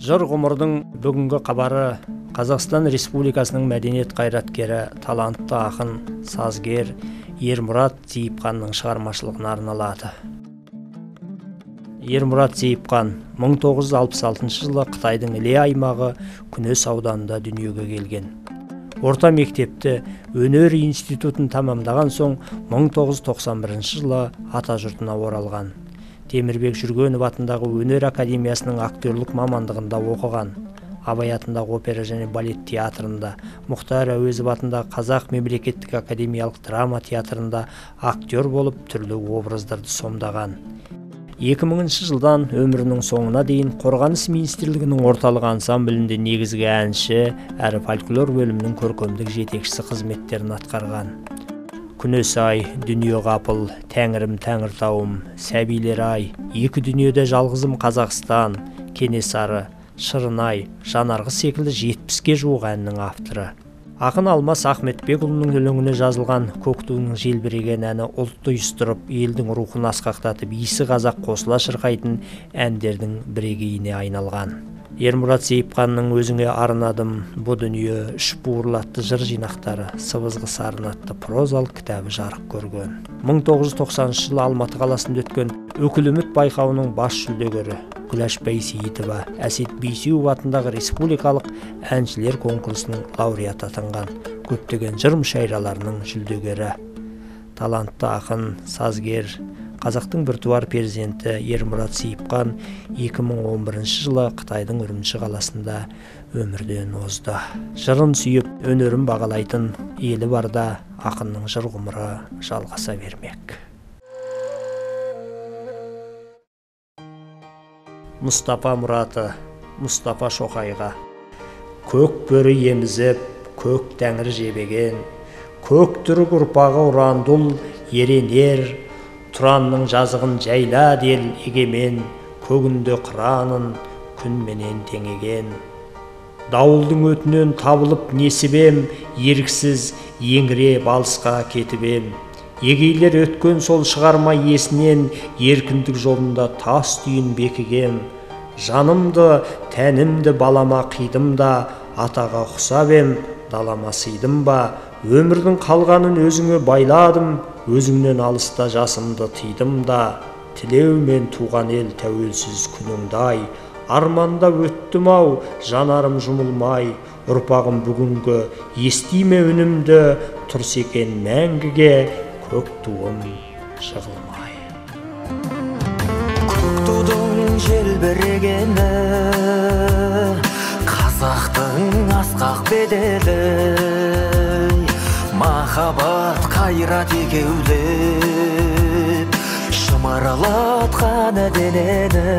Жыр ғұмырдың бүгінгі қабары Қазақстан Республикасының мәдениет қайраткері, талантты ақын, сазгер Ермұрат Зейіпханның шығармашылығына арналады. Ермұрат Зейіпхан 1966 жылы Қытайдың Іле аймағы Күнес ауданында дүниеге келген. Орта мектепті өнер институтын тамамдаған соң 1991 жылы атажұртына оралған. Темірбек Жүргенов атындағы өнер академиясының актерлік мамандығында оқыған. Абай атындағы опера және балет театрында, Мұхтар Әуезов атындағы Қазақ мемлекеттік академиялық драма театрында актер болып түрлі образдарды сомдаған. 2000 жылдан өмірінің соңына дейін Қорғаныс министрлігінің орталық ансамблінде негізгі әнші әрі фольклор бөлімінің көркемдік жетекшісі қызметтерін атқарған. Күнес ай, дүние қапыл, тәңірім тәңіртауым, сәбилер ай, екі дүниеде жалғызым Қазақстан, Кенесары, Шырынай, Жанарғы секілді 70-ге жуық әннің авторы. Ақын Алмас Ахметбекұлының өлеңіне жазылған Көк туының желбіреген әні ұлтты ұйыстырып, елдің рухын асқақтатып, исі қазақ қосыла шырқайтын әндердің бірегейіне айналған. Ермұрат Зейіпханның өзіңе арнадым, бұ дүние, үш буырлатты жыр жинақтары, сыбызғы сарын атты прозалық кітабы жарық көрген. 1990 жылы Алматы қаласында өткен Өкіл үміт байқауының бас жүлдегері Күләш Байсейітова, Әсет Бейсеуов атындағы республикалық әншілер конкурсының лауреаты атанған, көптеген жыр мүшәйраларының жүлдегері. Талантты ақын, сазгер, Қазақтың біртуар перзенті Ермұрат Зейіпхан 2011 жылы Қытайдың Үрімші қаласында өмірден озды. Жырын сүйіп, өнерін бағалайтын елі барда ақынның жыр ғұмыры жалғаса бермек. Мұстапа Мұраты, Мұстапа Шоқайға. Көк бөрі емізіп, көк тәңір жебеген, көк түрік ұрпағы ұрандұл еренер, Тұранның жазығын жайла дел егемен, көгінде қыранын күнменен теңеген. Дауылдың өтінен табылып несібем, еріксіз еңіре балысқа кетібем. Егейлер өткен сол шығарма есінен, еркіндік жолында тас түйін бекігем. Жанымды, тәнімді балама қидым да, атаға құсап ем, далама сыйдым ба. Өмірдің қалғанын өзіңе байладым, өзіңнен алыста жасымды тыйдым да. Тілеумен туған ел тәуелсіз күніңдай, арманда өттім ау, жанарым жұмылмай. Ұрпағым бүгінгі естиме үнімді, тұрс екен мәңгіге көк туым жығылмай. Көк тудың желбірегені, қазақтың асқақ беделі, махаббат қайрат екеулеп шымарлатқан денені.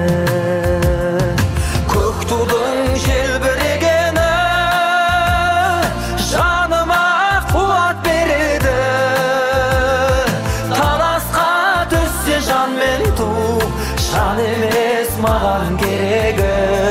Көк тудың желбірегені жаныма қуат береді. Таласқа түссе жан мен ту, жан емес маған керегі.